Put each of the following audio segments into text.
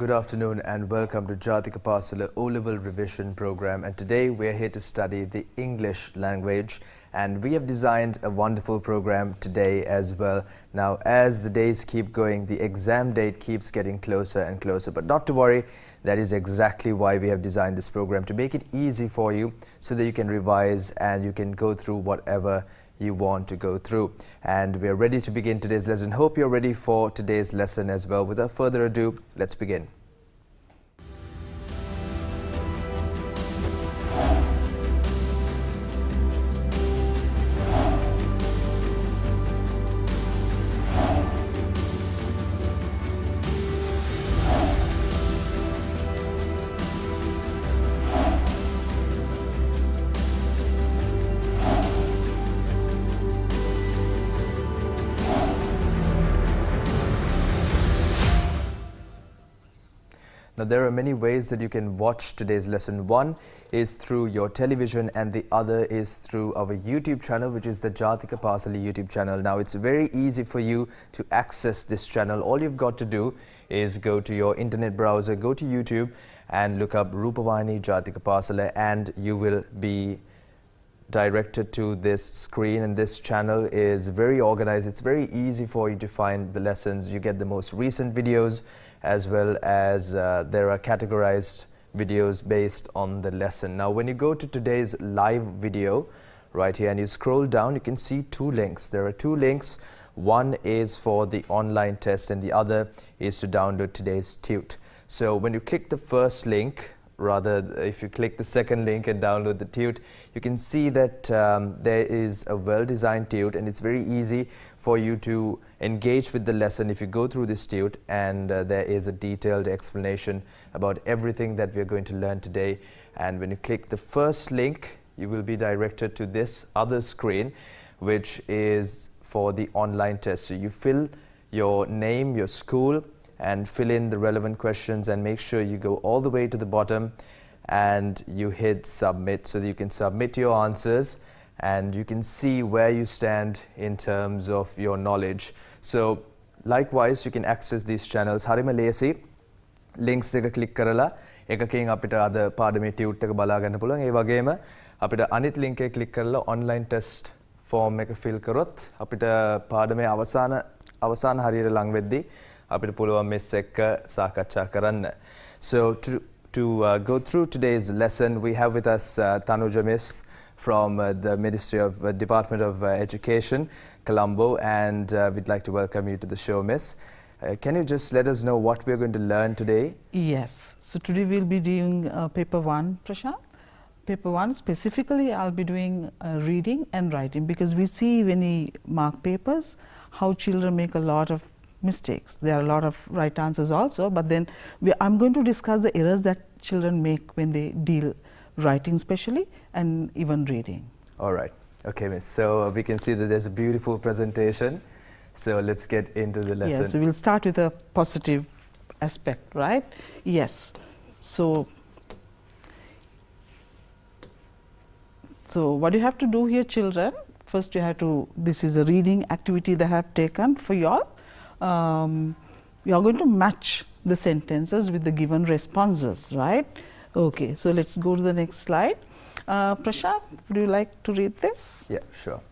good afternoon and welcome to Jathika Pasala O-Level Revision Program, and today we are here to study the English language, and we have designed a wonderful program today as well. Now as the days keep going, the exam date keeps getting closer and closer, but not to worry, that is exactly why we have designed this program, to make it easy for you so that you can revise and you can go through whatever you want to go through. And we are ready to begin today's lesson. Hope you're ready for today's lesson as well. Without further ado, let's begin. Now there are many ways that you can watch today's lesson. One is through your television and the other is through our YouTube channel, which is the Jathika Pasala YouTube channel. Now it's very easy for you to access this channel. All you've got to do is go to your internet browser, go to YouTube and look up Rupavahini Jathika Pasala, and you will be directed to this screen. And this channel is very organized. It's very easy for you to find the lessons. You get the most recent videos, as well as there are categorized videos based on the lesson. Now when you go to today's live video right here and you scroll down, you can see two links. There are two links. One is for the online test and the other is to download today's tute. So when you click the first link, rather if you click the second link and download the tute, you can see that there is a well-designed tute, and it's very easy for you to engage with the lesson if you go through this tute, and there is a detailed explanation about everything that we are going to learn today. And when you click the first link, you will be directed to this other screen, which is for the online test. So you fill your name, your school, and fill in the relevant questions, and make sure you go all the way to the bottom and you hit submit so that you can submit your answers and you can see where you stand in terms of your knowledge. So likewise, you can access these channels. Harima lesi links එක click කරලා එකකින් අපිට අද පාඩමේ tute එක බලා ගන්න පුළුවන්. ඒ වගේම අපිට අනිත් link එක click කරලා online test form එක fill කරොත් අපිට පාඩමේ අවසාන හරියට ලඟ වෙද්දී අපිට පුළුවන් මිස් එක්ක සාකච්ඡා කරන්න. So to go through today's lesson, we have with us Tanuja Miss from the Ministry of Department of Education, Colombo, and we'd like to welcome you to the show, Miss. Can you just let us know what we're going to learn today? Yes. So today we'll be doing paper 1, Prashant. Paper 1 specifically I'll be doing reading and writing, because we see when we mark papers how children make a lot of mistakes. There are a lot of right answers also, but then I'm going to discuss the errors that children make when they deal writing especially and even reading. All right. Okay, Miss. So we can see that there's a beautiful presentation. So let's get into the lesson. Yes, so we'll start with a positive aspect, right? Yes. So what you have to do here, children, first you have to, this is a reading activity that I have taken for you all. You are going to match the sentences with the given responses, right? Okay, so let's go to the next slide. Prashant, would you like to read this? Yeah, sure.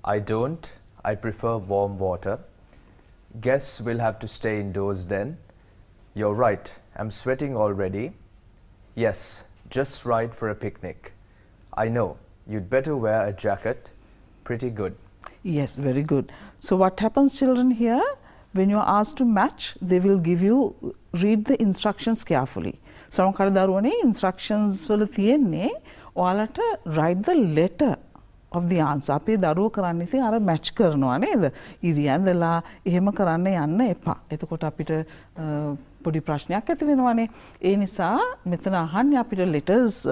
I don't. I prefer warm water. Guess we'll have to stay indoors then. You're right. I'm sweating already. Yes, just right for a picnic. I know. You'd better wear a jacket. Pretty good. Yes, very good. So what happens, children, here, when you are asked to match, they will give you, read the instructions carefully. සමහර දරුවනේ instructions වල තියෙන්නේ ඔයාලට write the letter of the answer. අපේ දරුවෝ කරන්නේ ඉතින් අර match කරනවා නේද? ඉරියන්දලා එහෙම කරන්න යන්න එපා. එතකොට අපිට පොඩි ප්‍රශ්නයක් ඇති වෙනවානේ. ඒ නිසා මෙතන අහන්නේ අපිට letters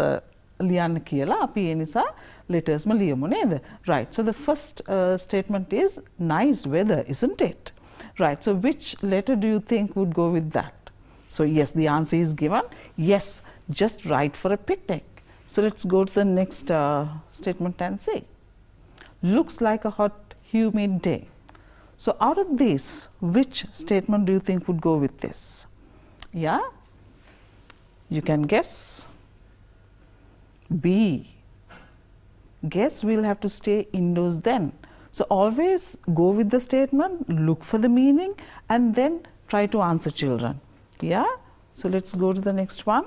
ලියන්න කියලා. අපි ඒ නිසා letters ම ලියමු නේද? Right. So the first statement is nice weather, isn't it? Right. So which letter do you think would go with that? So yes, the answer is given. Yes, just right for a picnic. So let's go to the next statement and see. Looks like a hot, humid day. So out of this, which statement do you think would go with this? Yeah, you can guess. B, guess we'll have to stay indoors then. So always go with the statement, look for the meaning, and then try to answer, children. Yeah, so let's go to the next one.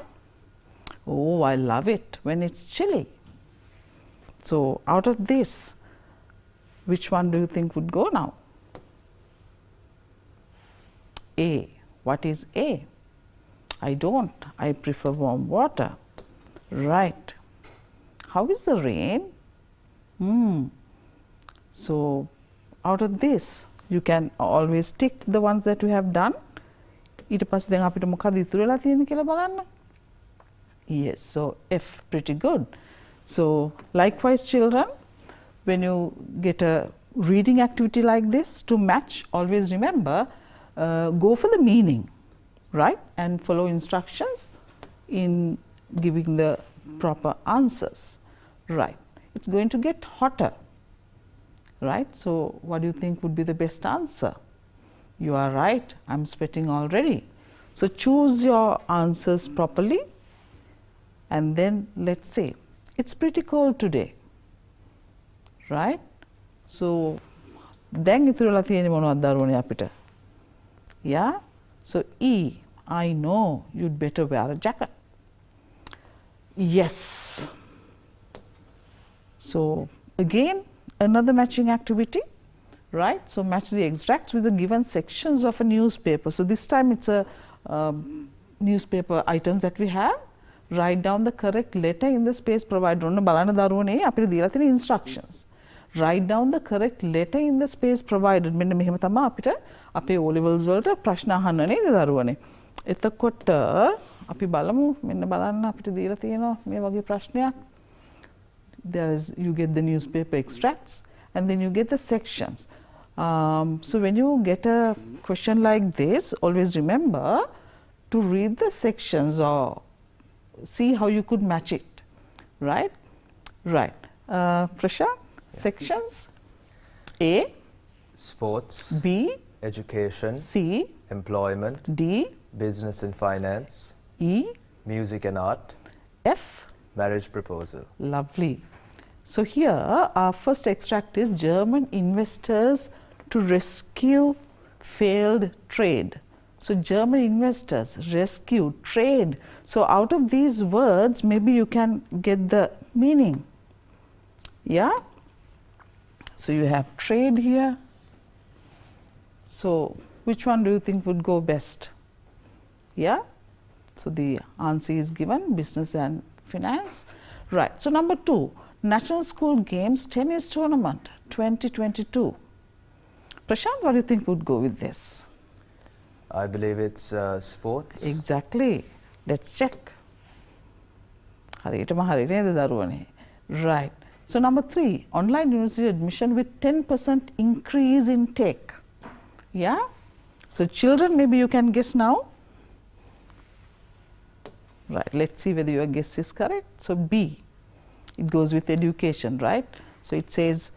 Oh, I love it when it's chilly. So out of this, which one do you think would go now? A. What is A? I don't. I prefer warm water. Right. How is the rain? So out of this, you can always tick the ones that you have done. ඊට පස්සේ දැන් අපිට මොකද ඉතුරු වෙලා තියෙන්නේ කියලා බලන්න. Yes, so F, pretty good. So likewise, children, when you get a reading activity like this, to match, always remember, go for the meaning, right, and follow instructions in giving the proper answers, right. It's going to get hotter, right. So what do you think would be the best answer? You are right, I'm sweating already. So choose your answers properly, and then let's say it's pretty cold today, right. So දැන් ඉතුරු වෙලා තියෙන්නේ මොනවද දරුවනේ අපිට? Yeah, so E, I know you'd better wear a jacket. Yes. So again, another matching activity, right. So match the extracts with the given sections of a newspaper. So this time it's a newspaper items that we have. Write down the correct letter in the space provided. ඔන්න බලන්න දරුවනේ අපිට දීලා තියෙන instructions. Write down the correct letter in the space provided. මෙන්න මෙහෙම තමයි අපිට අපේ O levels වලට ප්‍රශ්න අහන්න නේද දරුවනේ. එතකොට අපි බලමු මෙන්න බලන්න අපිට දීලා තියෙනවා මේ වගේ ප්‍රශ්නයක්. You get the newspaper extracts and then you get the sections. So when you get a question like this, always remember to read the sections or see how you could match it, right? Right. Prasha, yes. Sections. A. Sports. B. Education. C. Employment. D. Business and finance. E. Music and art. F. Marriage proposal. Lovely. So here our first extract is German investors to rescue failed trade. So German investors, rescue, trade. So out of these words, maybe you can get the meaning. Yeah. So you have trade here. So which one do you think would go best? Yeah. So the answer is given, business and finance. Right. So number 2, National School Games Tennis Tournament 2022. Prashant, what do you think would go with this? I believe it's sports. Exactly. Let's check. හරියටම හරි නේද දරුවනේ? Right. So number 3, online university admission with 10% increase in take. Yeah. So children, maybe you can guess now. Right. Let's see whether your guess is correct. So B, it goes with education, right? So it says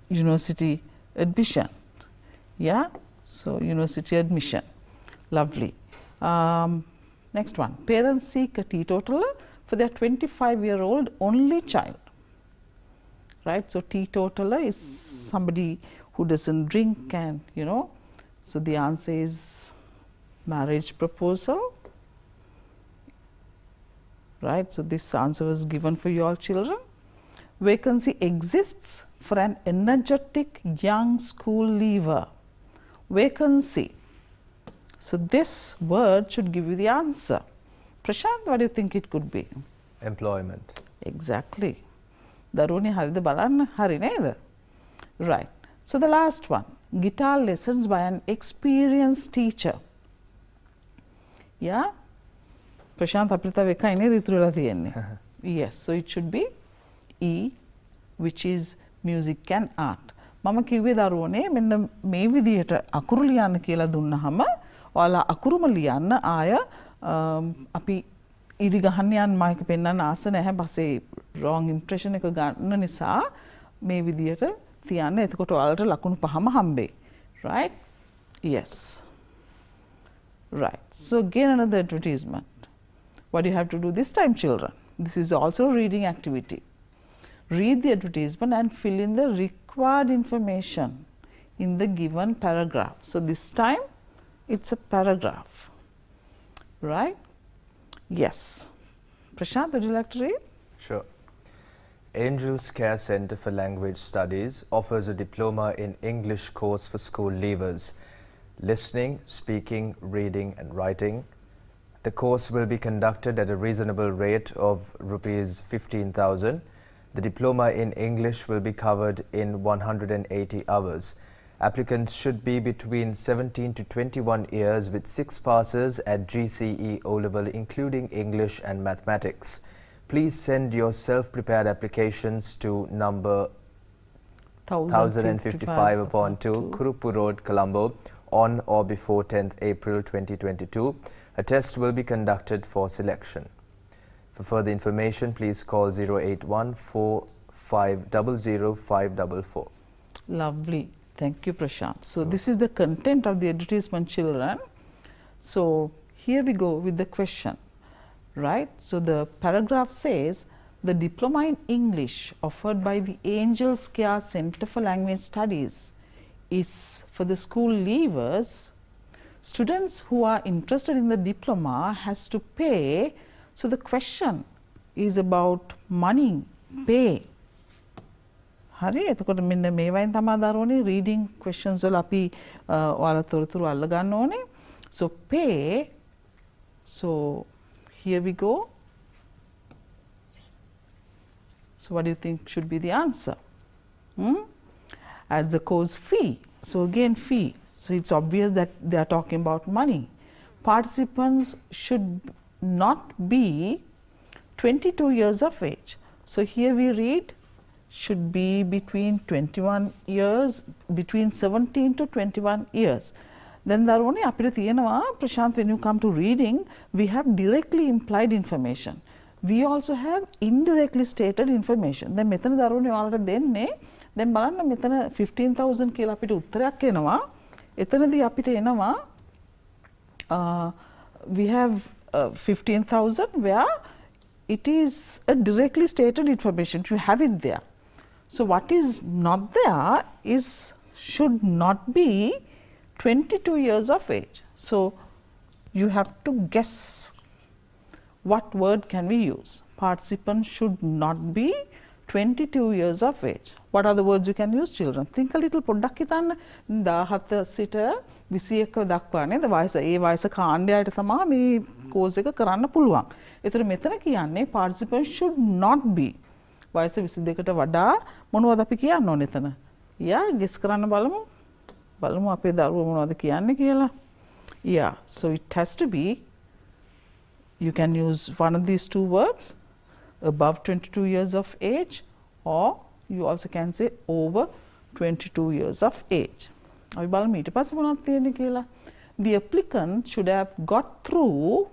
university admission. Yeah. So university admission. Lovely. Next one, parents seek a teetotaler for their 25-year-old only child. Right. So teetotaler is somebody who doesn't drink, and so the answer is marriage proposal. Right. So this answer was given for you all children. Vacancy exists for an energetic young school leaver. Vacancy. So this word should give you the answer. Prashant, what do you think it could be? Employment. Exactly. දරුවනේ හරිද බලන්න? හරි නේද? Right. So the last one, guitar lessons by an experienced teacher. Yeah. Prashant, අපිට තව එකයි නේද ඉතුරු වෙලා තියෙන්නේ? Yes. So it should be E, which is music and art. මම කිව්වේ දරුවනේ මෙන්න මේ විදිහට අකුරු ලියන්න කියලා දුන්නාම ඔයාලා අකුරුම ලියන්න ආය අපි ඉරි ගහන්න යන්න මම එක පෙන්නන්න ආස නැහැ පස්සේ wrong impression එක ගන්න නිසා මේ විදිහට තියන්න එතකොට ඔයාලට ලකුණු 5ම හම්බෙයි right yes Right. So again another advertisement. What do you have to do this time, children? This is also a reading activity. Read the advertisement and fill in the required information in the given paragraph. So this time it's a paragraph, right? Yes. Prashant, would you like to read? Sure. Angels Care Center for Language Studies offers a diploma in English course for school leavers. Listening, speaking, reading and writing. The course will be conducted at a reasonable rate of Rs 15,000. The diploma in English will be covered in 180 hours. Applicants should be between 17 to 21 years with 6 passes at GCE O-level including English and mathematics. Please send your self-prepared applications to number 1055/2 Kurupu Road, Colombo on or before 10th April 2022. A test will be conducted for selection. For further information, please call 08145000544. Lovely. Thank you, Prashant. So this is the content of the advertisement, children. So here we go with the question, right? So the paragraph says, the diploma in English offered by the Angels Care Center for Language Studies is for the school leavers. Students who are interested in the diploma has to pay. So the question is about money, pay. හරි එතකොට මෙන්න මේ වයින් තමයි දරුවනේ reading questions වල අපි ඔයාලා තොරතුරු අල්ල ගන්න ඕනේ. So pay. So here we go. So what do you think should be the answer? As the course fee. So again fee. So it's obvious that they are talking about money. Participants should not be 22 years of age. So here we read should be between 21 years, between 17 to 21 years. Then දරුවනේ අපිට තියෙනවා Prashant, when you come to reading, we have directly implied information. We also have indirectly stated information. දැන් මෙතන දරුවනේ ඔයාලට දෙන්නේ දැන් බලන්න මෙතන 15,000 කියලා අපිට උත්තරයක් එනවා. එතනදී අපිට එනවා we have 15,000 where it is a directly stated information. You have it there. So what is not there is should not be 22 years of age. So you have to guess what word can we use. Participant should not be 22 years of age. What are the words you can use, children? Think a little. පොඩ්ඩක් හිතන්න 17 සිට 21 දක්වා නේද වයස. ඒ වයස කාණ්ඩයට තමයි මේ course එක කරන්න පුළුවන්. ඒතර මෙතන කියන්නේ participant should not be වයස 22ට වඩා මොනවද අපි කියන්න ඕනේ එතන? යා ගෙස් කරන්න බලමු. බලමු අපේ දරුවෝ මොනවද කියන්නේ කියලා. Yeah, so it has to be, you can use one of these two words, above 22 years of age, or you also can say over 22 years of age. අපි බලමු ඊට පස්සේ මොනවද තියෙන්නේ කියලා. The applicant should have got through,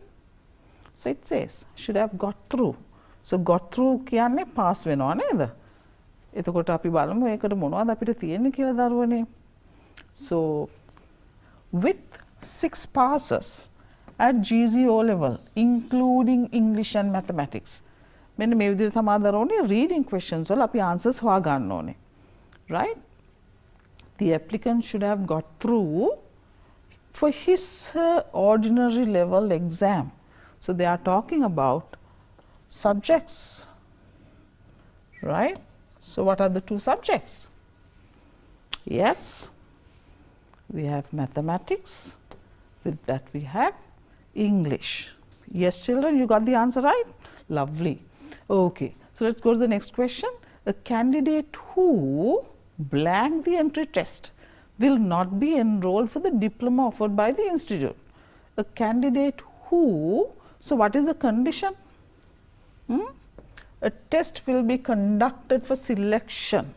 so it says should have got through. So got through කියන්නේ pass වෙනවා නේද? එතකොට අපි බලමු ඒකට මොනවද අපිට තියෙන්නේ කියලා දරුවනේ. So with 6 passes at GCE O-level including English and mathematics. මෙන්න මේ විදිහට තමයි දරුවනේ reading questions වල අපි answers හොයා ගන්න ඕනේ. Right? The applicant should have got through for his ordinary level exam. So they are talking about subjects, right? So what are the 2 subjects? Yes, we have mathematics, with that we have English. Yes, children, you got the answer right? Lovely. Okay, so let's go to the next question. A candidate who blanked the entry test will not be enrolled for the diploma offered by the institute. A candidate who, so what is the condition? A test will be conducted for selection.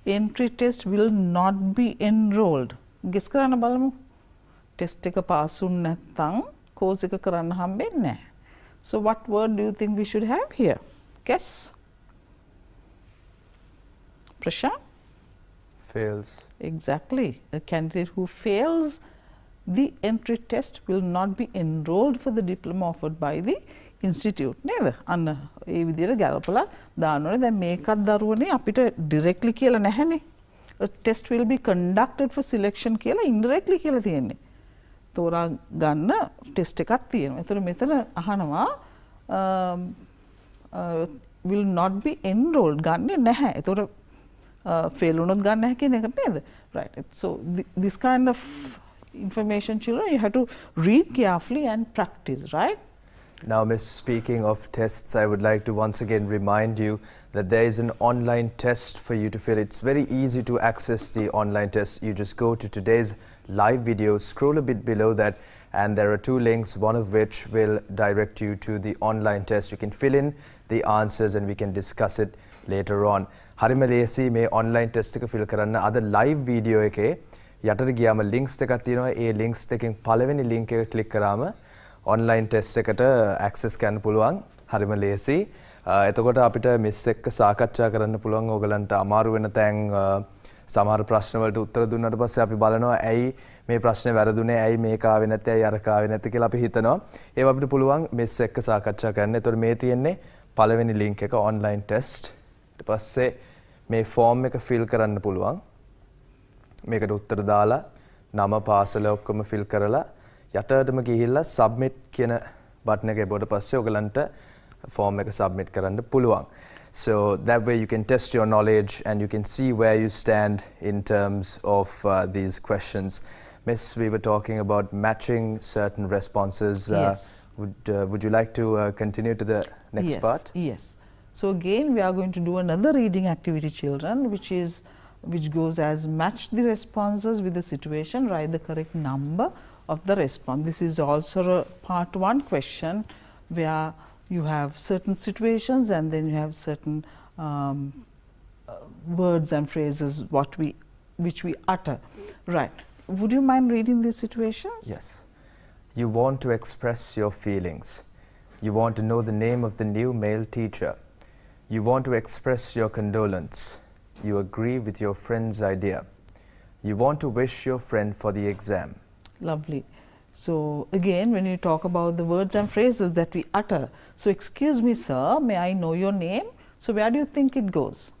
Entry test will not be enrolled. Guess කරන්න බලමු. Test එක pass වුණ නැත්නම් course එක කරන්න හම්බෙන්නේ නැහැ. So what word do you think we should have here? Guess. Prashant? Fails. Exactly. A candidate who fails the entry test will not be enrolled for the diploma offered by the institute නේද අන්න ඒ විදිහට ගලපලා දාන්න ඕනේ දැන් මේකත් දරුවනේ අපිට directly කියලා නැහැනේ a test will be conducted for selection කියලා indirectly කියලා තියෙන්නේ තෝරා ගන්න ටෙස්ට් එකක් තියෙනවා ඒතර මෙතන අහනවා will not be enrolled ගන්නෙ නැහැ ඒතර fail වුණොත් ගන්න නැහැ කියන එක නේද right so this kind of information children you have to read carefully and practice right. Now, Miss, speaking of tests, I would like to once again remind you that there is an online test for you to fill. It's very easy to access the online test. You just go to today's live video, scroll a bit below that, and there are two links, one of which will direct you to the online test. You can fill in the answers and we can discuss it later on. Harima lesi me online test එක fill කරන්න අද live video එකේ යටට ගියාම links දෙකක් තියෙනවා. ඒ links දෙකෙන් පළවෙනි link එක click කරාම online test එකට access කරන්න පුළුවන්. හරිම ලේසි. එතකොට අපිට මිස් එක්ක සාකච්ඡා කරන්න පුළුවන්. ඕගලන්ට අමාරු වෙන තැන් සමහර ප්‍රශ්න වලට උත්තර දුන්නාට පස්සේ අපි බලනවා ඇයි මේ ප්‍රශ්නේ වැරදුනේ, ඇයි මේක ආවේ නැත්තේ, ඇයි අරක ආවේ නැත්තේ කියලා අපි හිතනවා. ඒව අපිට පුළුවන් මිස් එක්ක සාකච්ඡා කරන්න. එතකොට මේ තියෙන්නේ පළවෙනි link එක online test. ඊට පස්සේ මේ form එක fill කරන්න පුළුවන්. මේකට උත්තර දාලා නම පාසල ඔක්කොම fill කරලා යටටම ගිහිල්ලා submit කියන button එක එබුවට පස්සේ ඔයගලන්ට form එක submit කරන්න පුළුවන්. So that way you can test your knowledge and you can see where you stand in terms of these questions. Miss, we were talking about matching certain responses. Yes. Would you like to continue to the next part? Yes. So again we are going to do another reading activity children which goes as match the responses with the situation, write the correct number of the response. This is also a part 1 question where you have certain situations and then you have certain words and phrases which we utter. Right. Would you mind reading these situations? Yes. You want to express your feelings. You want to know the name of the new male teacher. You want to express your condolence. You agree with your friend's idea. You want to wish your friend for the exam. Lovely. So again when you talk about the words and phrases that we utter, so excuse me sir, may I know your name? So where do you think it goes?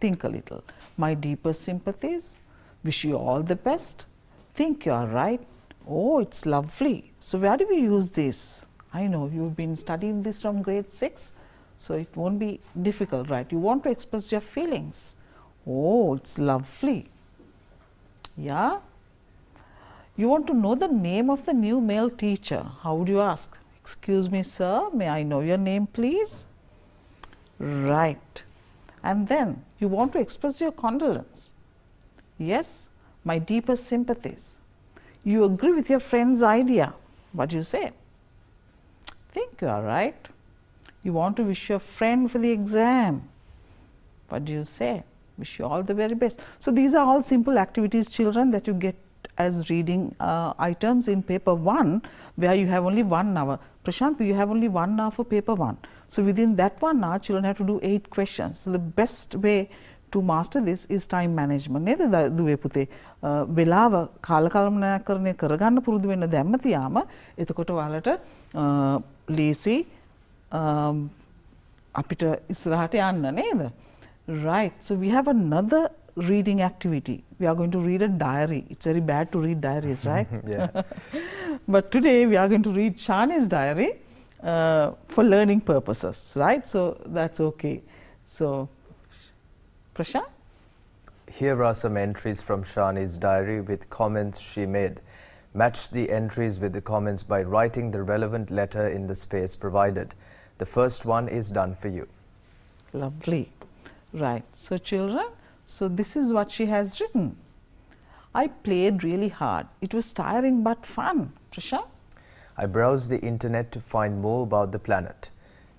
Think a little. My deepest sympathies, wish you all the best, think you are right, oh it's lovely. So where do we use this? I know you've been studying this from grade 6, so it won't be difficult, right? You want to express your feelings, oh it's lovely. Yeah. You want to know the name of the new male teacher. How would you ask? Excuse me sir, may I know your name please? Right. And then you want to express your condolence. Yes, my deepest sympathies. You agree with your friend's idea. What do you say? Think you are right. You want to wish your friend for the exam. What do you say? Wish you all the very best. So these are all simple activities children that you get as reading items in paper 1 where you have only 1 hour. Prashant, you have only 1 hour for paper 1. So within that 1 hour children have to do 8 questions. So the best way to master this is time management. නේද දුවේ පුතේ වෙලාව කාලකල්පනාකරණය කරගන්න පුරුදු වෙන්න දැම්ම තියාම එතකොට ඔයාලට ලේසි අපිට ඉස්සරහට යන්න නේද? Right. So we have another reading activity. We are going to read a diary. It's very bad to read diaries, right? Yeah. But today we are going to read Shani's diary for learning purposes, right? So that's okay. So, Prashant? Here are some entries from Shani's diary with comments she made. Match the entries with the comments by writing the relevant letter in the space provided. The first one is done for you. Lovely. Right. So children, so this is what she has written. I played really hard. It was tiring but fun. Prashant? I browsed the internet to find more about the planet.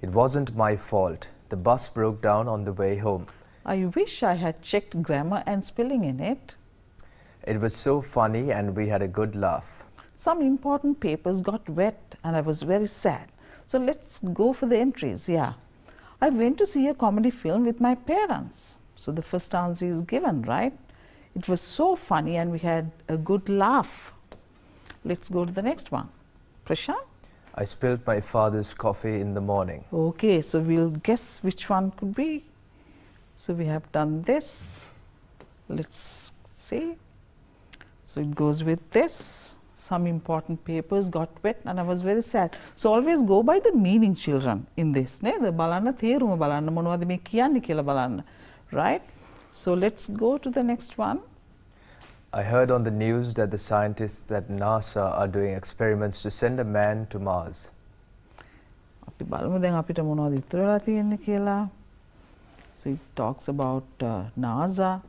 It wasn't my fault. The bus broke down on the way home. I wish I had checked grammar and spelling in it. It was so funny and we had a good laugh. Some important papers got wet and I was very sad. So let's go for the entries. Yeah. I went to see a comedy film with my parents. So the first answer is given, right? It was so funny and we had a good laugh. Let's go to the next one. Prashant? I spilled my father's coffee in the morning. Okay, so we'll guess which one could be. So we have done this. Let's see. So it goes with this. Some important papers got wet and I was very sad. So always go by the meaning, children, in this. Balanna තේරුම බලන්න මොනවද මේ කියන්නේ කියලා බලන්න. Right? So let's go to the next one. I heard on the news that the scientists at NASA are doing experiments to send a man to Mars. අපි බලමු දැන් අපිට මොනවද ඉතුරු වෙලා තියෙන්නේ කියලා. So it talks about NASA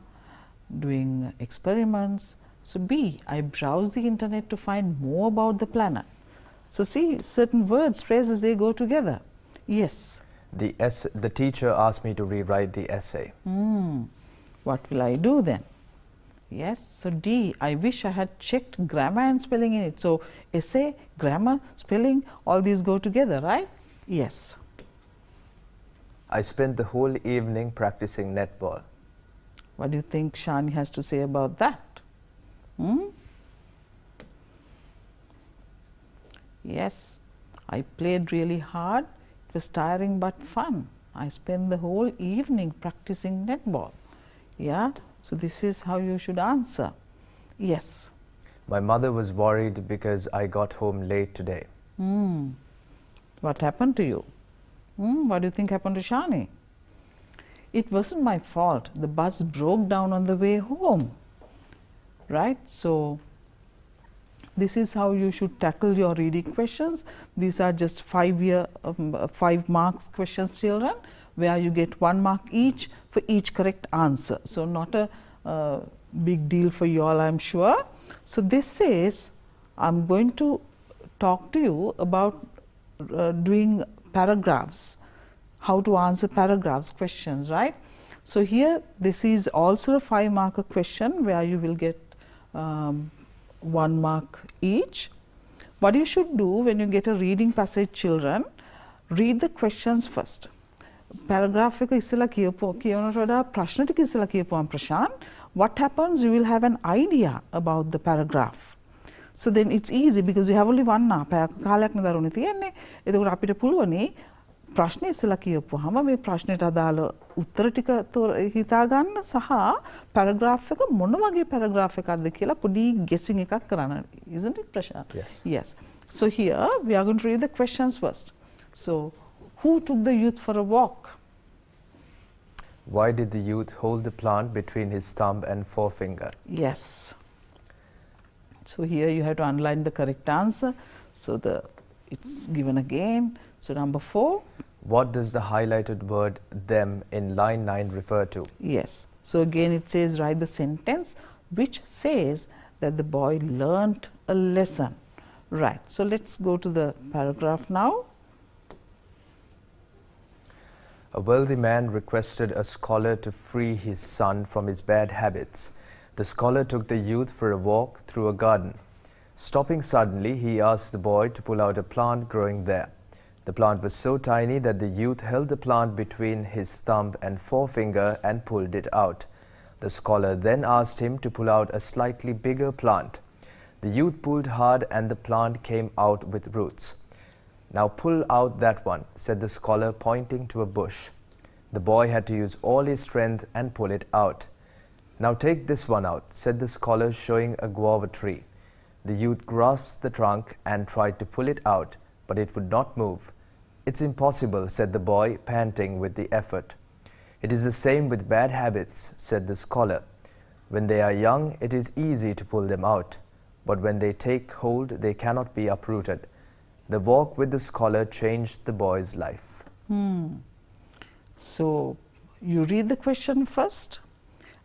doing experiments. So B, I browse the internet to find more about the planet. So see, certain words, phrases, they go together. Yes. The teacher asked me to rewrite the essay. What will I do then? Yes. So D, I wish I had checked grammar and spelling in it. So essay, grammar, spelling, all these go together, right? Yes. I spent the whole evening practicing netball. What do you think Shani has to say about that? Yes, I played really hard. It was tiring but fun. I spent the whole evening practicing netball. Yeah, so this is how you should answer. Yes. My mother was worried because I got home late today. What happened to you? What do you think happened to Shani? It wasn't my fault. The bus broke down on the way home. Right? So this is how you should tackle your reading questions. These are just 5 marks questions, children, where you get 1 mark each for each correct answer. So not a big deal for you all, I'm sure. So this says, I'm going to talk to you about doing paragraphs, how to answer paragraphs questions, right? So here this is also a 5 marker question where you will get 1 mark each. What you should do when you get a reading passage, children, read the questions first. Paragraph එක ඉස්සලා කියවනට වඩා ප්‍රශ්න ටික ඉස්සලා කියපුවම ප්‍රශාන්ත්, what happens, you will have an idea about the paragraph. So then it's easy because you have only 1 hour. පැයක කාලයක් නේද තියෙන්නේ. එතකොට අපිට පුළුවනි ප්‍රශ්න ඉස්සලා කියවපුවාම මේ ප්‍රශ්නෙට අදාළ උත්තර ටික හිතා ගන්න සහ පැරග්‍රාෆ් එක මොන වගේ පැරග්‍රාෆ් එකක්ද කියලා පොඩි guessing එකක් කරන්න. Isn't it, Prashant? Yes. Yes. So here we are going to read the questions first. So who took the youth for a walk? Why did the youth hold the plant between his thumb and forefinger? Yes. So here you have to underline the correct answer. So it's given again. So number 4. What does the highlighted word them in line 9 refer to? Yes. So again it says write the sentence which says that the boy learnt a lesson. Right. So let's go to the paragraph now. A wealthy man requested a scholar to free his son from his bad habits. The scholar took the youth for a walk through a garden. Stopping suddenly, he asked the boy to pull out a plant growing there. The plant was so tiny that the youth held the plant between his thumb and forefinger and pulled it out. The scholar then asked him to pull out a slightly bigger plant. The youth pulled hard and the plant came out with roots. Now pull out that one, said the scholar, pointing to a bush. The boy had to use all his strength and pull it out. Now take this one out, said the scholar, showing a guava tree. The youth grasped the trunk and tried to pull it out, but it would not move. It's impossible, said the boy, panting with the effort. It is the same with bad habits, said the scholar. When they are young, it is easy to pull them out, but when they take hold, they cannot be uprooted. The walk with the scholar changed the boy's life. So you read the question first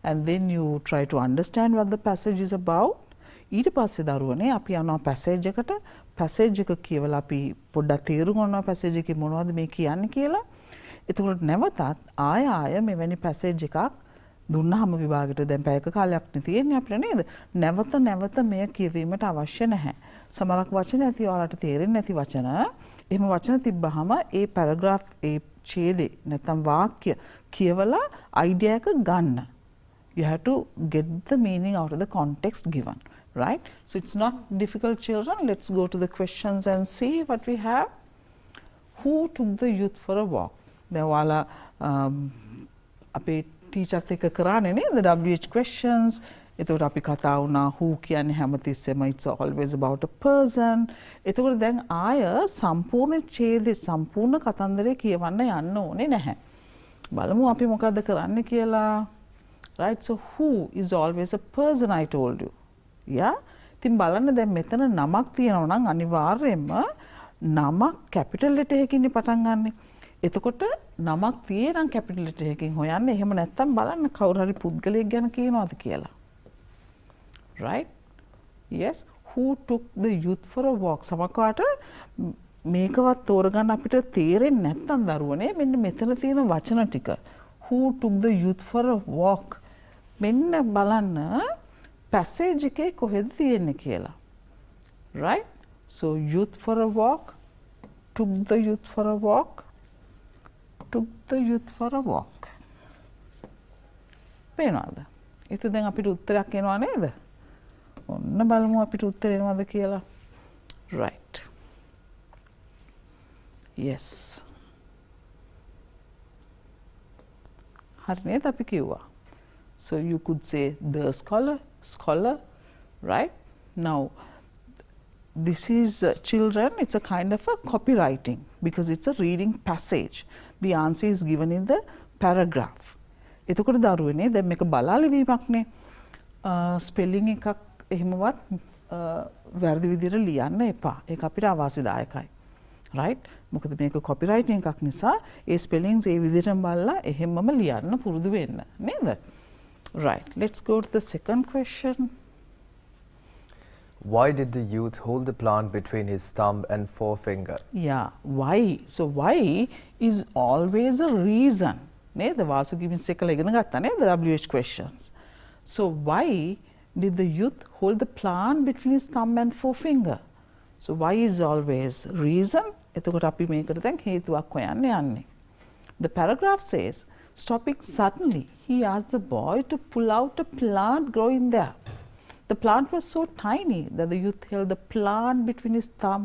and then you try to understand what the passage is about. ඊට පස්සේ දරුවනේ අපි යනවා passage එකට. Passage එක කියවලා අපි පොඩ්ඩක් තේරුම් ගන්නවා පැසේජ් එකේ මොනවද මේ කියන්නේ කියලා. එතකොට නැවතත් ආය මෙවැනි පැසේජ් එකක් දුන්නාම විභාගෙට දැන් පැයක කාලයක් නේ තියෙන්නේ අපිට නේද? නැවත මෙය කියවීමට අවශ්‍ය නැහැ. සමහරක් වචන ඇති ඔයාලට තේරෙන්නේ නැති වචන. එහෙම වචන තිබ්බහම ඒ පැරග්‍රාෆ් ඒ ඡේදේ නැත්නම් වාක්‍ය කියවලා අයිඩියා එක ගන්න. You have to get the meaning out of the context given. right? So it's not difficult, children. Let's go to the questions and see what we have. Who took the youth for a walk? දැන් ඔයාලා අපේ ටීචර්ත් එක්ක කරානේ නේද WH questions. එතකොට අපි කතා වුණා who කියන්නේ හැමතිස්සෙම it's always about a person. එතකොට දැන් ආය සම්පූර්ණ ඡේදේ සම්පූර්ණ කතන්දරේ කියවන්න යන්න ඕනේ නැහැ. බලමු අපි මොකද්ද කරන්න කියලා. Right, so who is always a person, I told you. Yeah, ඉතින් බලන්න දැන් මෙතන නමක් තියෙනවා නම් අනිවාර්යයෙන්ම නමක් capital letter එකකින් පටන් ගන්නෙ. එතකොට නමක් තියෙන නම් capital letter එකකින් හොයන්න. එහෙම නැත්නම් බලන්න කවුරු හරි පුද්ගලයෙක් ගැන කියනවාද කියලා. Right? Yes, who took the youth for a walk? සමහරවිට මේකවත් තෝරගන්න අපිට තේරෙන්නේ නැත්නම් දරුවනේ මෙන්න මෙතන තියෙන වචන ටික. Who took the youth for a walk? මෙන්න බලන්න passage එකේ කොහෙද තියෙන්නේ කියලා. Right? So youth for a walk, took the youth for a walk, took the youth for a walk. පේනවද? ඒක දැන් අපිට උත්තරයක් එනවා නේද? ඔන්න බලමු අපිට උත්තර එනවද කියලා. Right. Yes. හරි නේද අපි කිව්වා. So you could say the scholar, right? Now this is children, it's a kind of a copywriting because it's a reading passage. The answer is given in the paragraph. එතකොට දරුවනේ දැන් මේක බලා ලිවීමක්නේ. Spelling එකක් එහෙමවත් වැරදි විදිහට ලියන්න එපා. ඒක අපිට අවාසිදායකයි. right? මොකද මේක copywriting එකක් නිසා ඒ spellings ඒ විදිහටම බලලා එහෙමම ලියන්න පුරුදු වෙන්න. නේද? Right. Let's go to the second question. Why did the youth hold the plant between his thumb and forefinger? Yeah, why? So why is always a reason. නේද? වාසු ගිවින්ස් එකල ඉගෙන ගත්තා නේද WH questions. So why did the youth hold the plant between his thumb and forefinger? So why is always reason. එතකොට අපි මේකට දැන් හේතුවක් හොයන්න යන්නේ. The paragraph says, stopping suddenly, he asked the boy to pull out a plant growing there. The plant was so tiny that the youth held the plant between his thumb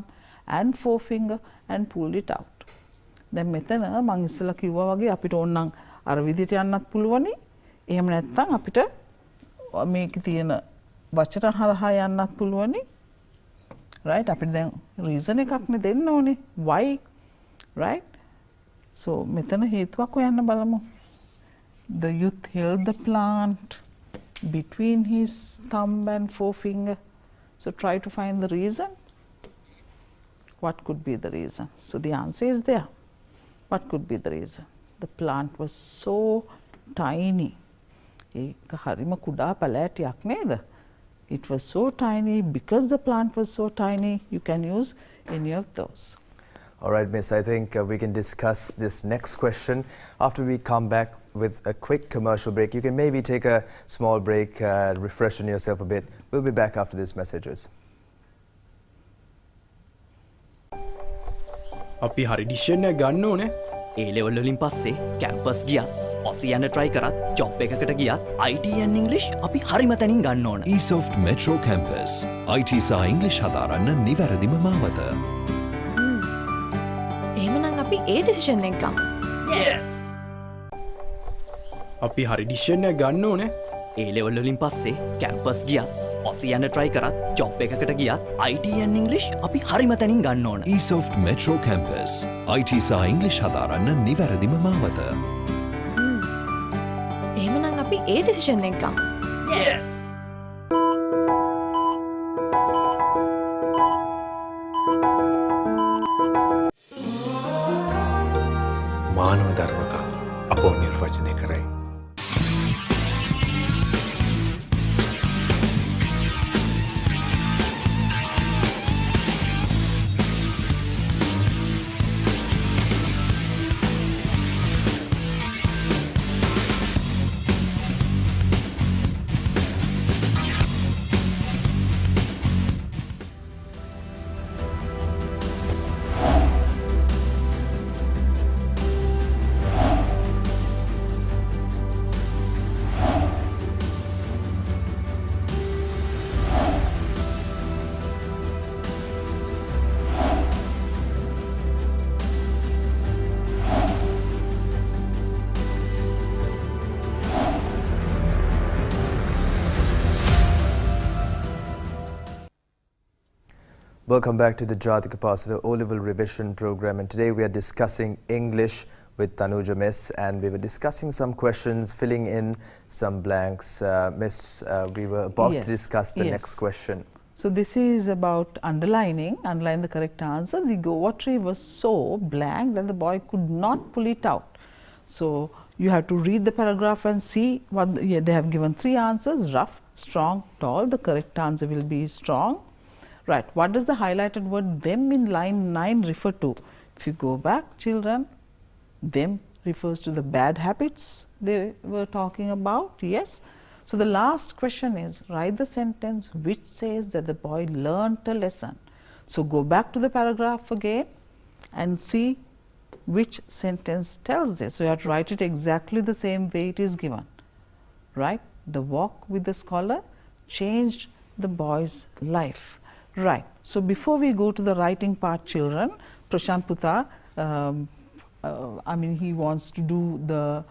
and forefinger and pulled it out. දැන් මෙතන මම ඉස්සෙල්ලා කිව්වා වගේ අපිට ඕනනම් අර විදිහට යන්නත් පුළුවනි. එහෙම නැත්නම් අපිට මේකේ තියෙන වචන හරහා යන්නත් පුළුවනි. Right? අපිට දැන් reason එකක්නේ දෙන්න ඕනේ. Why? Right? So මෙතන හේතුවක් හොයන්න බලමු. The youth held the plant between his thumb and forefinger. So try to find the reason. What could be the reason? So the answer is there. What could be the reason? The plant was so tiny. ඒක හරිම කුඩා පැලෑටියක් නේද? It was so tiny. Because the plant was so tiny, you can use any of those. All right, Miss, I think we can discuss this next question after we come back with a quick commercial break. You can maybe take a small break, refreshen yourself a bit. We'll be back after these messages. අපි හරි decision එක ගන්න ඕනේ. ඒ level වලින් පස්සේ campus ගියත්, ඔසි යන try කරත්, ජොබ් එකකට ගියත් IT and English අපි හරිම තැනින් ගන්න ඕන. eSoft Metro Campus. IT සහ English හදාරන්න නිවැරදිම මාවත. එහෙමනම් අපි ඒ ඩිසිෂන් එක ගමු. Yes. අපි හරි ඩිසිෂන් එක ගන්න ඕනේ. ඒ ලෙවල් වලින් පස්සේ කැම්පස් ගියත්, ඔසි යන try කරත්, ජොබ් එකකට ගියත් IT and English අපි හරිම තැනින් ගන්න ඕන. eSoft Metro Campus. IT සහ English හදාරන්න නිවැරදිම මාවත. එහෙමනම් අපි ඒ ඩිසිෂන් එක ගමු. Yes. මානව ධර්මතා අපෝ නිර්වචනය කරයි. Welcome back to the Jathika Pasala O-Level Revision Program, and today we are discussing English with Tanuja Miss, and we were discussing some questions, filling in some blanks. Miss, we were about to discuss the next question. So this is about underline the correct answer. The Goa tree was so blank that the boy could not pull it out. So you have to read the paragraph and see what they have given 3 answers: rough, strong, tall. The correct answer will be strong. Right. What does the highlighted word them in line 9 refer to? If you go back, children, them refers to the bad habits they were talking about. Yes. So the last question is, write the sentence which says that the boy learnt a lesson. So go back to the paragraph again and see which sentence tells this. So you have to write it exactly the same way it is given. Right? The walk with the scholar changed the boy's life. Right. So before we go to the writing part, children, Prashant Puta, he wants to do the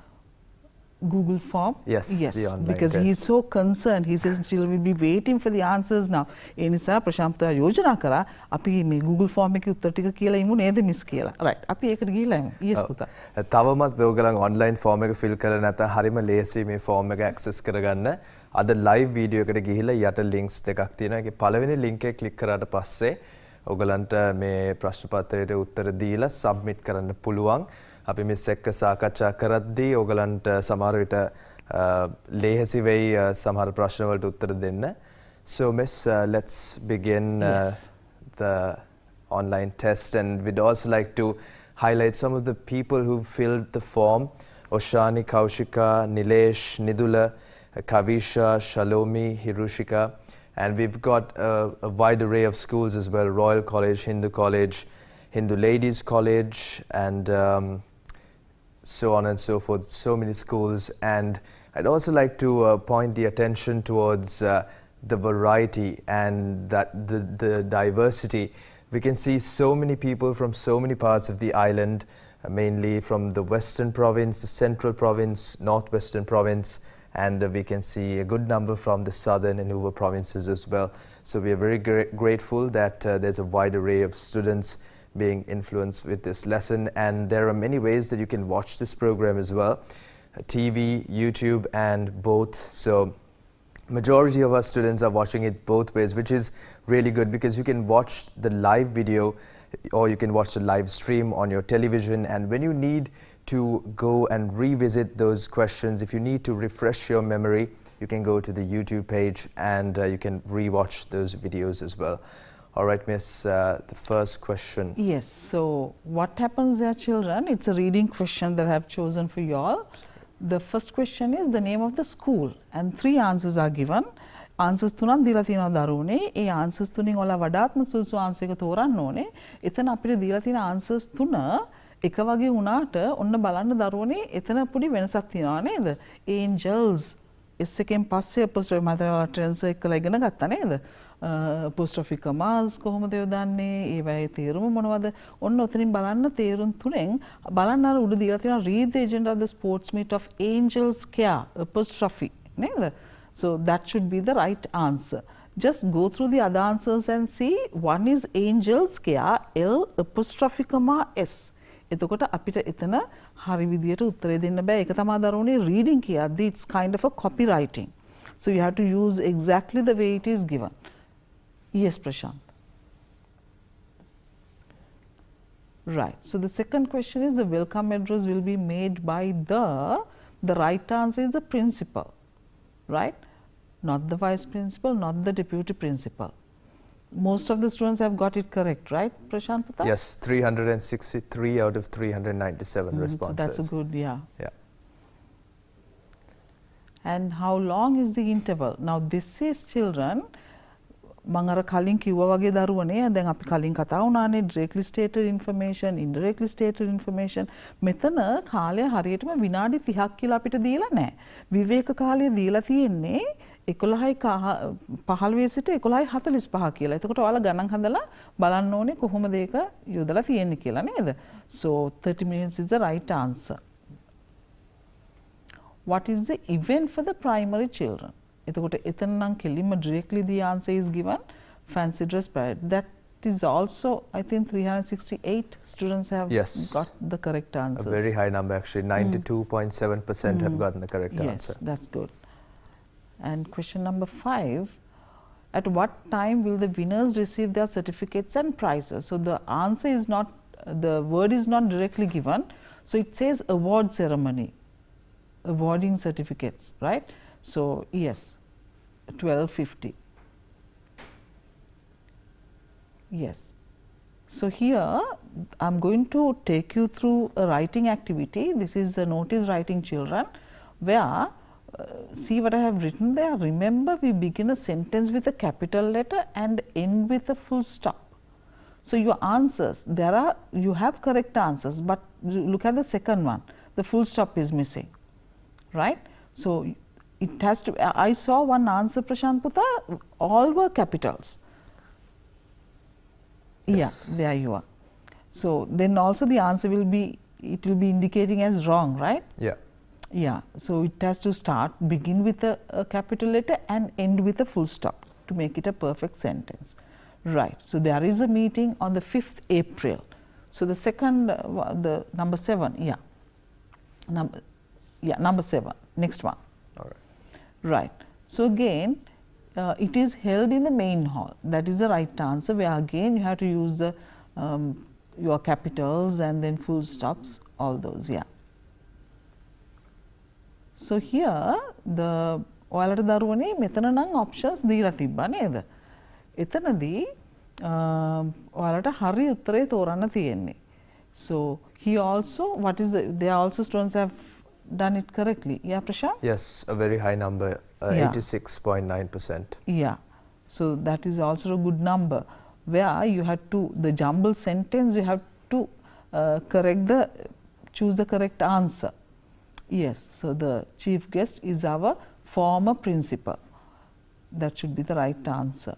Google form. Yes, the online because test. he is so concerned. He says children will be waiting for the answers now. ඒ නිසා ප්‍රශාන්ත පුතා යෝජනා කරා අපි මේ Google form එකේ උත්තර ටික කියලා ඉමු නේද මිස් කියලා. right. අපි ඒකට ගිහිල්ලා ඉමු. yes පුතා. තවමත් ඔයගලන් online form එක fill කරලා නැත්නම් හරිම ලේසි මේ form එක access කරගන්න. අද live video එකට ගිහිල්ලා යට links දෙකක් තියෙනවා. ඒකේ පළවෙනි link එක click කරාට පස්සේ ඔයගලන්ට මේ ප්‍රශ්න පත්‍රයට උත්තර දීලා submit කරන්න පුළුවන්. අපි මිස් එක්ක සාකච්ඡා කරද්දී ඔයගලන්ට සමහර විට ලේහසි වෙයි සමහර ප්‍රශ්න වලට උත්තර දෙන්න. So miss, let's begin the online test, and we'd also like to highlight some of the people who filled the form: Oshani, Kaushika, Nilesh, Nidula, Kavisha, Shalomi, Hirushika, and we've got a wide array of schools as well: Royal College, Hindu Ladies College, and so on and so forth. So many schools. And I'd also like to point the attention towards the variety and the diversity. We can see so many people from so many parts of the island, mainly from the Western Province, the Central Province, Northwestern Province, and we can see a good number from the Southern and Hoover provinces as well. So we are very grateful that there's a wide array of students being influenced with this lesson, and there are many ways that you can watch this program as well: TV, YouTube, and both. So majority of our students are watching it both ways, which is really good because you can watch the live video or you can watch the live stream on your television, and when you need to go and revisit those questions, if you need to refresh your memory, you can go to the YouTube page and you can rewatch those videos as well. All right, Miss, the first question. Yes. So what happens there, children? It's a reading question that I have chosen for you all. The first question is the name of the school, and 3 answers are given. Answers තුනක් දීලා තියෙනවා දරුවනේ. ඒ answers තුنين ඔයාලා වඩාත්ම සුසු answer එක තෝරන්න ඕනේ. එතන අපිට දීලා තියෙන answers තුන එක වගේ වුණාට ඔන්න බලන්න දරුවනේ එතන පොඩි වෙනසක් තියෙනවා නේද? Angels S එකෙන් පස්සේ apostrophe මතර tense එකලා ඉගෙන ගත්තා නේද? apostrophe commas කොහොමද යොදන්නේ? ඒවයේ තේරුම මොනවද? ඔන්න ඔතනින් බලන්න තේරුම් තුනෙන් බලන්න අර උඩ දීලා තියෙනවා read the agenda of the sports meet of Angels Care apostrophe නේද? So that should be the right answer. Just go through the other answers and see. One is Angels Care L apostrophe comma S. එතකොට අපිට එතන හරි විදියට උත්තරේ දෙන්න බෑ. ඒක තමයි දරුවනේ reading කියද්දි it's kind of a copywriting. So you have to use exactly the way it is given. Yes, Prashant. Right. So the second question is the welcome address will be made by the right answer is the principal, right? Not the vice principal, not the deputy principal. Most of the students have got it correct, right, Prashant Pata? Yes, 363 out of 397 responses. So that's a good, yeah. Yeah. And how long is the interval? Now this is, children, මම අර කලින් කිව්වා වගේ දරුවනේ දැන් අපි කලින් කතා වුණානේ directly stated information, indirectly stated information. මෙතන කාලය හරියටම විනාඩි 30ක් කියලා අපිට දීලා නැහැ. විවේක කාලය දීලා තියෙන්නේ 11:15 සිට 11:45 කියලා. එතකොට ඔයාලා ගණන් හදලා බලන්න ඕනේ කොහොමද ඒක යොදලා තියෙන්නේ කියලා නේද? So 30 minutes is the right answer. What is the event for the primary children? එතකොට එතන නම් කෙලින්ම directly the answer is given fancy dress parade. That is also, I think 368 students have Yes. got the correct A answers. very high number actually. 92.7% have gotten the correct Yes, answer. that's good. And question number 5, at what time will the winners receive their certificates and prizes? So the answer is not, the word is not directly given. So it says award ceremony, awarding certificates, right? So yes, 12:50. Yes. So here I am going to take you through a writing activity. This is a notice writing, children, where see what I have written there. Remember, we begin a sentence with a capital letter and end with a full stop. So your answers, you have correct answers, but look at the second one, the full stop is missing, right? So it has to, I saw one answer, Prashant Putta, all were capitals. Yes. Yeah, there you are. So then also the answer will be, it will be indicating as wrong, right? Yeah. Yeah, so it has to begin with a capital letter and end with a full stop to make it a perfect sentence. Right, so there is a meeting on the 5th April. So the second, the number 7, yeah. Number 7, next one. All right. Right, so again, it is held in the main hall. That is the right answer, where again you have to use the your capitals and then full stops, all those, yeah. So here the ඔයාලට දරුවනේ මෙතන නම් options දීලා තිබ්බා නේද? එතනදී ඔයාලට හරි උත්තරේ තෝරන්න තියෙන්නේ. So here also, what is there also students have done it correctly. Yeah, Prashant? Yes, a very high number, Yeah. 86.9%. Yeah, so that is also a good number, where you have to, the jumble sentence, you have to choose the correct answer. Yes, so the chief guest is our former principal. That should be the right answer.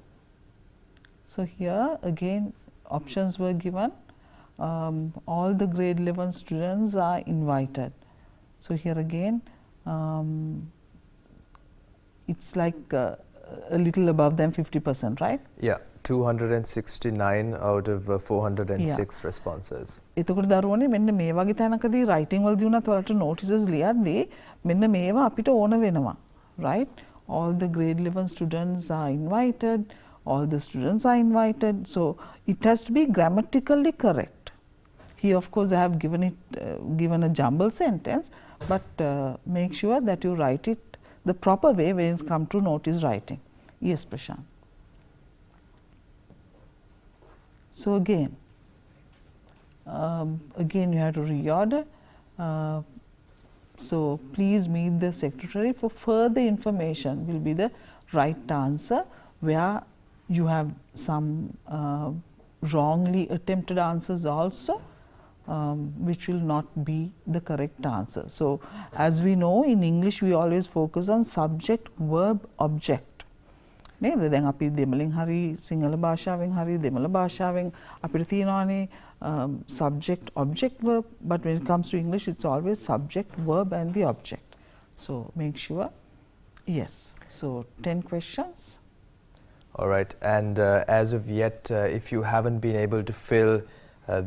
So here again options were given. All the grade 11 students are invited. So here again it's like a little above than 50%, right? Yeah, 269 out of 406 responses. එතකොට දරුවනේ මෙන්න මේ වගේ තැනකදී writing වලදී උනත් ඔයාලට notices ලියද්දී මෙන්න මේවා අපිට ඕන වෙනවා, right? All the grade 11 students are invited, all the students are invited, so it has to be grammatically correct. Here of course I have given a jumble sentence, but make sure that you write it the proper way when it comes to notice writing. Yes, Prashant. So again you have to reorder. So please meet the secretary for further information will be the right answer, where you have some wrongly attempted answers also, which will not be the correct answer. So as we know, in English we always focus on subject, verb, object. නේද? දැන් අපි දෙමළෙන් හරි සිංහල භාෂාවෙන් හරි දෙමළ භාෂාවෙන් අපිට තියෙනවානේ subject, object, verb, but when it comes to English it's always subject, verb and the object. So make sure, yes. So 10 questions. All right, and as of yet, if you haven't been able to fill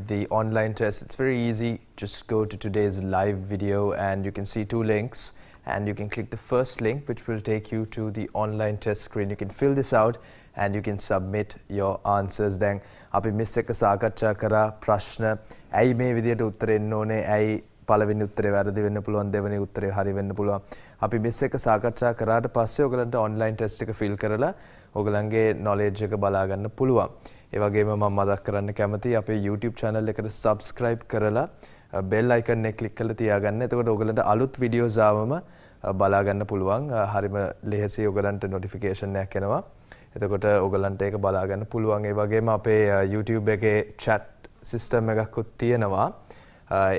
the online test, it's very easy. Just go to today's live video and you can see 2 links. And you can click the first link, which will take you to the online test screen. You can fill this out and you can submit your answers. Then අපි miss එක සාකච්ඡා කරා ප්‍රශ්න ඇයි මේ විදියට උත්තර එන්න ඕනේ, ඇයි පළවෙනි උත්තරේ වැරදි වෙන්න පුළුවන්, දෙවෙනි උත්තරේ හරි වෙන්න පුළුවන්. අපි මිස් එක සාකච්ඡා කරාට පස්සේ ඔයගලන්ට online test එක fill කරලා ඔයගලන්ගේ knowledge එක බලා ගන්න පුළුවන්. ඒ වගේම මම මතක් කරන්න කැමතියි අපේ YouTube channel එකට subscribe කරලා bell icon එක click කරලා තියාගන්න. එතකොට ඔයගලන්ට අලුත් videos ආවම බලා ගන්න පුළුවන්. හරිම ලෙහෙසි ඔයගලන්ට notification එකක් එනවා. එතකොට ඔයගලන්ට ඒක බලා ගන්න පුළුවන්. ඒ වගේම අපේ YouTube එකේ chat system එකකුත් තියෙනවා.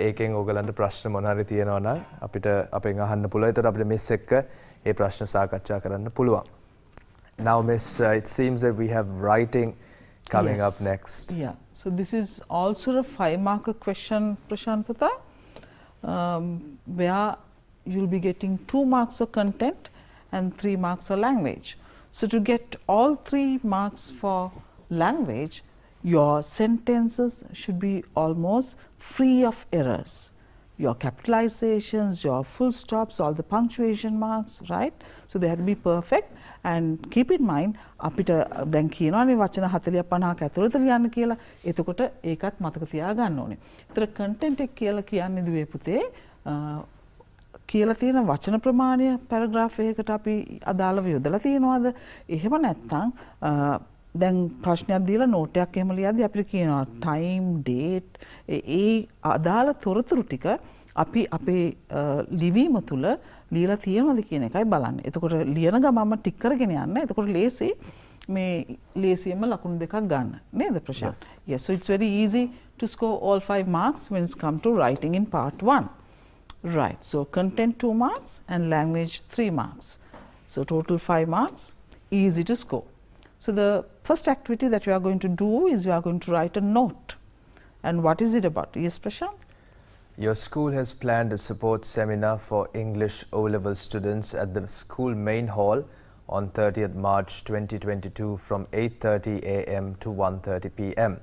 ඒකෙන් ඔයගලන්ට ප්‍රශ්න මොන හරි තියෙනවා නම් අපිට අපෙන් අහන්න පුළුවන්. එතකොට අපිට miss එක ඒ ප්‍රශ්න සාකච්ඡා කරන්න පුළුවන්. Now miss, it seems that we have writing coming up next. Yeah, so this is also a 5-marker question, Prashant Putta, where you'll be getting 2 marks for content and 3 marks for language. So to get all 3 marks for language, Your sentences should be almost free of errors. Your capitalizations, your full stops, all the punctuation marks, right? So they have to be perfect. And keep in mind, අපිට දැන් කියනවානේ වචන 40 50ක් ඇතුළත ලියන්න කියලා. එතකොට ඒකත් මතක තියාගන්න ඕනේ. ඒතර content එක කියලා කියන්නේ දුවේ පුතේ කියලා තියෙන වචන ප්‍රමාණය පැරග්‍රාෆ් එකකට අපි අදාළව යොදලා තියෙනවද? එහෙම නැත්නම් දැන් ප්‍රශ්නයක් දීලා නෝට් එකක් එහෙම ලියද්දී අපිට කියනවා time date ඒ අදාළ තොරතුරු ටික අපි අපේ ලිවීම තුල ලියලා තියෙනවද කියන එකයි බලන්නේ. එතකොට ලියන ගමන්ම ටික් කරගෙන යන්න. එතකොට ලේසි මේ ලේසියෙන්ම ලකුණු දෙකක් ගන්න. නේද ප්‍රශාන්ත්? Yes, so it's very easy to score all 5 marks when it's come to writing in part 1. Right, so content 2 marks and language 3 marks. So total 5 marks, easy to score. So the first activity that we are going to do is we are going to write a note. And what is it about? Yes, Prashant? Your school has planned a support seminar for English O-level students at the school main hall on 30th March 2022 from 8:30 a.m. to 1:30 p.m.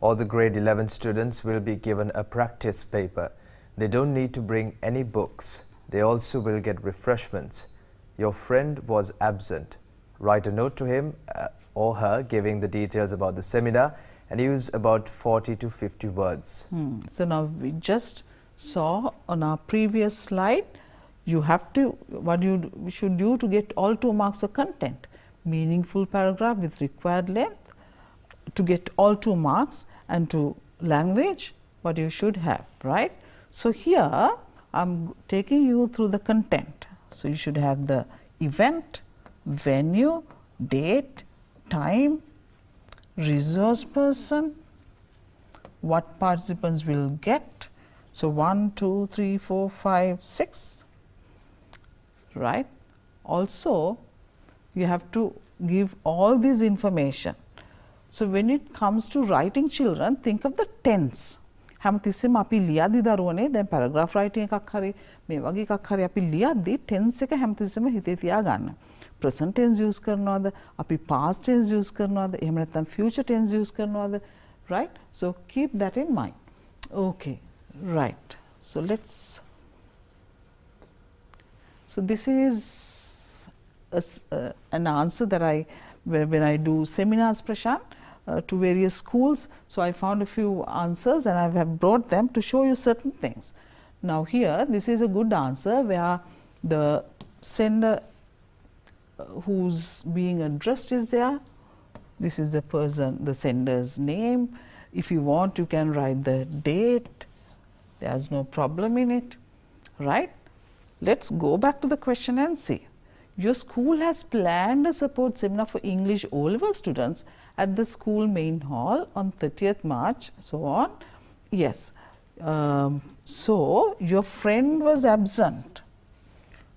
All the grade 11 students will be given a practice paper. They don't need to bring any books. They also will get refreshments. Your friend was absent. Write a note to him or her giving the details about the seminar and use about 40 to 50 words. So now we just saw on our previous slide, you have to, what you should do to get all 2 marks of content, meaningful paragraph with required length to get all 2 marks, and to language what you should have, right? So here I am taking you through the content. So you should have the event, venue, date, time, resource person, what participants will get. So 1, 2, 3, 4, 5, 6, right? Also, you have to give all this information. So when it comes to writing children, think of the tense. හැමතිස්සෙම අපි ලියද්දි දරුවනේ දැන් paragraph writing එකක් හරි මේ වගේ එකක් හරි අපි ලියද්දි ටෙන්ස් එක හැමතිස්සෙම හිතේ තියාගන්න. present tense use කරනවද? අපි past tense use කරනවද? එහෙම නැත්නම් future tense use කරනවද? Right? So keep that in mind. Okay. Right. So let's. So this is an answer that when I do seminars, Prashant, to various schools. So I found a few answers and I have brought them to show you certain things. Now here, this is a good answer where the sender who's being addressed is there. This is the person, the sender's name. If you want, you can write the date. There's no problem in it, right? Let's go back to the question and see. Your school has planned a support seminar for English O-level students at the school main hall on 30th March, so on. Yes. So your friend was absent.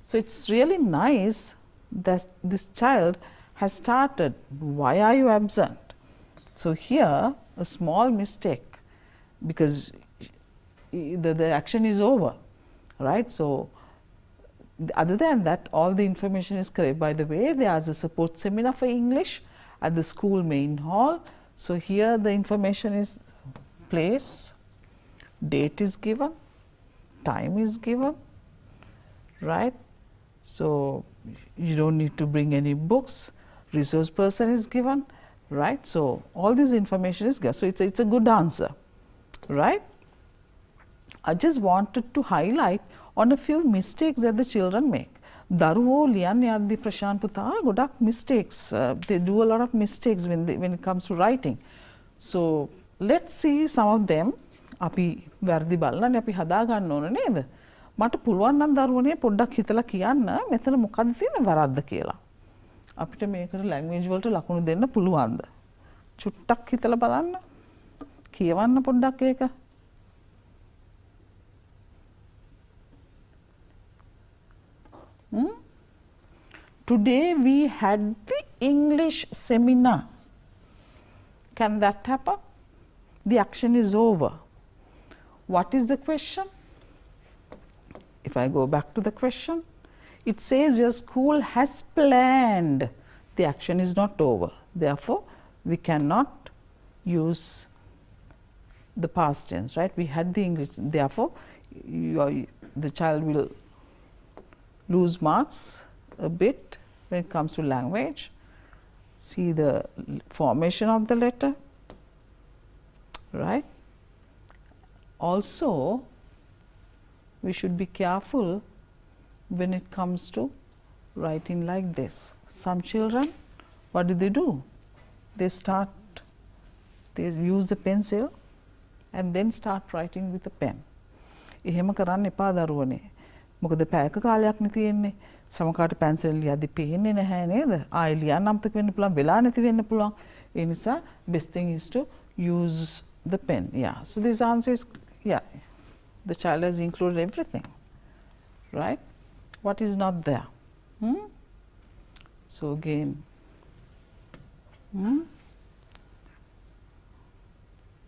So it's really nice that this child has started. Why are you absent? So here a small mistake, because the action is over, right? So other than that, all the information is correct. By the way, there is a support seminar for English at the school main hall. So here the information is place, date is given, time is given, right? So you don't need to bring any books, resource person is given, right? So all this information is given. So it's a good answer, right? I just wanted to highlight on a few mistakes that the children make. දරුවෝ ලියන්න යද්දී ප්‍රශාන්ත් පුතා ගොඩක් mistakes. They do a lot of mistakes when it comes to writing. So let's see some of them. අපි වැරදි බලලානේ අපි හදා ගන්න ඕන නේද? මට පුළුවන් නම් දරුවනේ පොඩ්ඩක් හිතලා කියන්න මෙතන මොකද්ද තියෙන වරද්ද කියලා. අපිට මේකට language වලට ලකුණු දෙන්න පුළුවන්ද? චුට්ටක් හිතලා බලන්න. කියවන්න පොඩ්ඩක් ඒක. Today we had the English seminar. Can that happen? The action is over. What is the question? If I go back to the question, it says your school has planned. The action is not over. Therefore, we cannot use the past tense, right? We had the English, therefore, the child will lose marks a bit when it comes to language. See the formation of the letter, right? Also, we should be careful when it comes to writing like this. Some children, what do? They use the pencil and then start writing with a pen. එහෙම කරන්න එපා දරුවනේ. මොකද පැයක කාලයක් නේ තියෙන්නේ. සමහරකට pencil ලියද්දි පේන්නේ නැහැ නේද? ආයෙ ලියන්න අමතක වෙන්න පුළුවන්, වෙලා නැති වෙන්න පුළුවන්. ඒ නිසා best thing is to use the pen. Yeah. So this answer is, yeah, the child has included everything, right? What is not there? So again,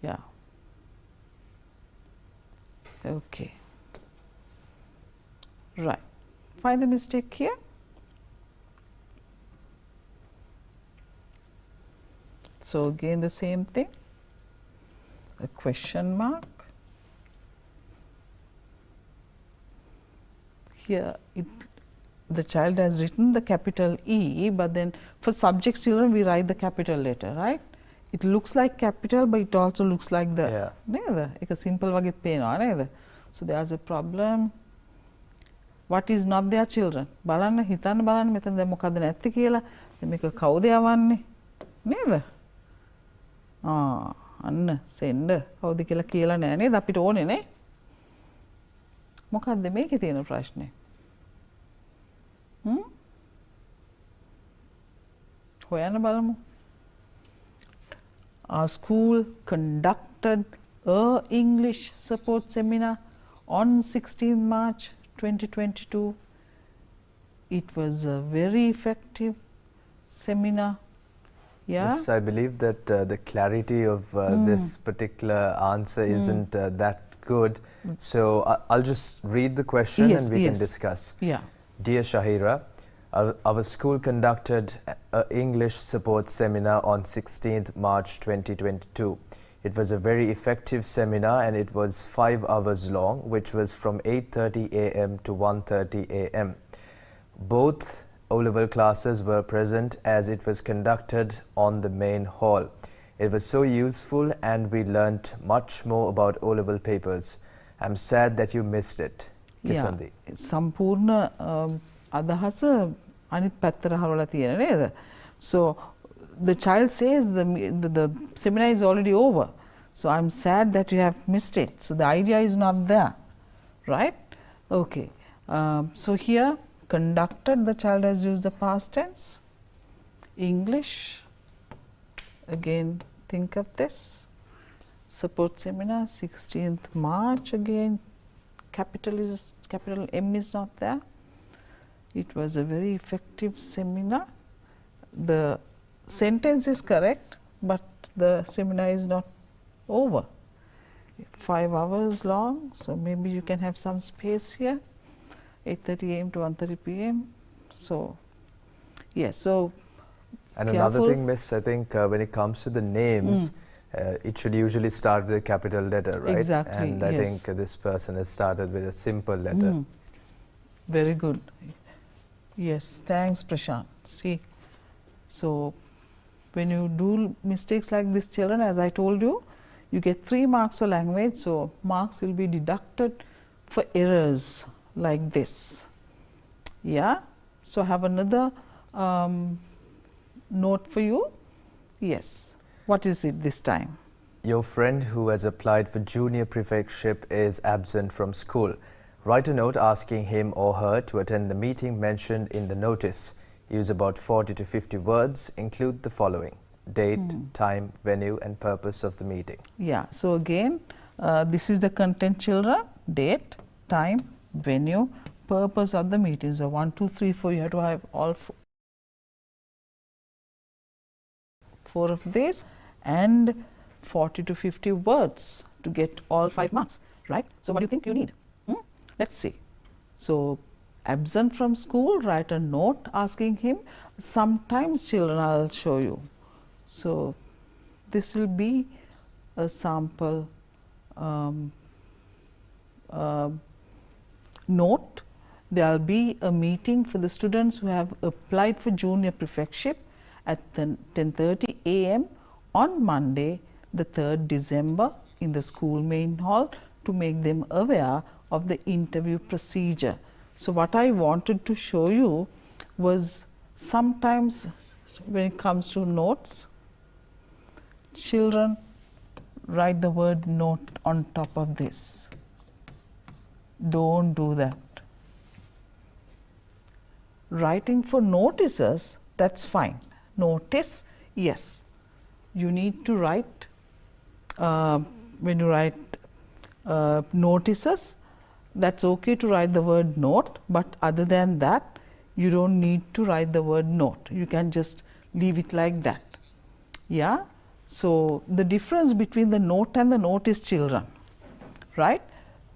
yeah. Okay. Right. Find the mistake here. So again the same thing, a question mark. Here the child has written the capital E, but then for subject children we write the capital letter, right? It looks like capital, but it also looks like the නේද? ඒක simple වගේ පේනවා නේද? So there's a problem. What is not there, children? බලන්න හිතන්න බලන්න මෙතන දැන් මොකද්ද නැත්තේ කියලා. මේක කවුද යවන්නේ? නේද? අන්න send කවුද කියලා කියලා නෑ නේද? අපිට ඕනේ නේ. මොකද්ද මේකේ තියෙන ප්‍රශ්නේ? හොයන්න බලමු. Our school conducted a English support seminar on 16 March 2022. It was a very effective seminar. Yeah. Yes, I believe that the clarity of this particular answer isn't that good. So I'll just read the question and we can discuss. Yeah. Dear Shahira, our school conducted an English support seminar on 16th March 2022. It was a very effective seminar and it was 5 hours long, which was from 8:30 a.m. to 1:30 a.m. Both O-level classes were present as it was conducted on the main hall. It was so useful and we learnt much more about O-level papers. I'm sad that you missed it. Kisandi. Yeah. සම්පූර්ණ අදහස අනිත් පැත්තට හරවලා තියෙන නේද? So the child says the seminar is already over. So I'm sad that you have missed it. So the idea is not there, right? Okay. So here conducted, the child has used the past tense. English, again think of this. Support seminar 16th March, again capital M is not there. It was a very effective seminar. The sentence is correct, but the seminar is not over. 5 hours long, so maybe you can have some space here. 8:30 a.m. to 1:30 p.m. So, yes. So, and another thing, Miss, I think when it comes to the names, it should usually start with a capital letter, right? Exactly. And I think this person has started with a simple letter. Very good. Yes, thanks, Prashant. See, so when you do mistakes like this, children, as I told you, you get 3 marks for language, so marks will be deducted for errors like this. Yeah. So have another note for you. Yes. What is it this time? Your friend who has applied for junior prefectship is absent from school. Write a note asking him or her to attend the meeting mentioned in the notice. Use about 40 to 50 words. Include the following: date, time, venue and purpose of the meeting. Yeah. So again, this is the content, children. Date, time, venue, purpose of the meeting. So 1, 2, 3, 4. You have to have all 4 of this and 40 to 50 words to get all 5 marks, right? So what do you think you need? Let's see. So absent from school, write a note asking him. Sometimes, children, I'll show you. So this will be a sample note. There will be a meeting for the students who have applied for junior prefectship at 10:30 a.m. on Monday, the 3rd December in the school main hall to make them aware of the interview procedure. So, what I wanted to show you was sometimes when it comes to notes, children write the word note on top of this. Don't do that. Writing for notices, that's fine. Notice, yes, you need to write when you write notices, that's okay to write the word note, but other than that you don't need to write the word note. You can just leave it like that. Yeah. So, the difference between the note and the notice, children, right?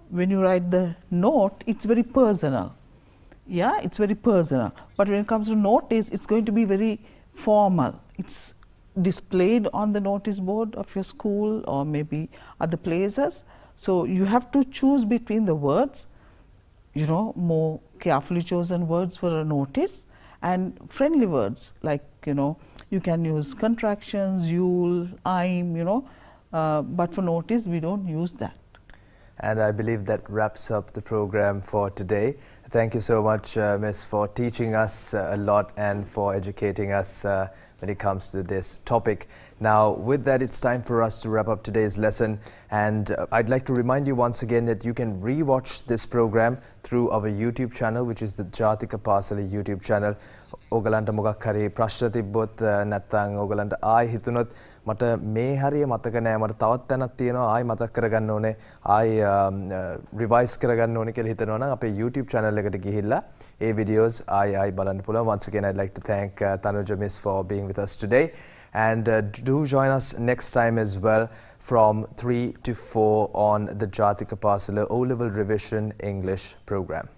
When you write the note, it's very personal. Yeah, it's very personal. But when it comes to notice, it's going to be very formal. It's displayed on the notice board of your school or maybe other places. So, you have to choose between the words, you know, more carefully chosen words for a notice and friendly words like, you know, you can use contractions, you'll, I'm, you know, but for notice we don't use that. And I believe that wraps up the program for today. Thank you so much, Miss, for teaching us a lot and for educating us when it comes to this topic. Now, with that, it's time for us to wrap up today's lesson. And I'd like to remind you once again that you can re-watch this program through our YouTube channel, which is the Jathika Pasala YouTube channel. Ogalanta මොකක් හරි ප්‍රශ්න තිබ්බොත් නැත්නම් ඔයගලන්ට ආයි හිතුනොත් මට මේ හරිය මතක නෑ මට තවත් තැනක් තියෙනවා ආයි මතක් කරගන්න ඕනේ ආයි රිවයිස් කරගන්න ඕනේ කියලා හිතනවා නම් අපේ YouTube channel එකට ගිහිල්ලා ඒ videos ආයි බලන්න පුළුවන්. Once again, I'd like to thank Tanuja Miss for being with us today, and do join us next time as well from 3 to 4 on the Jathika Pasala O-Level Revision English program.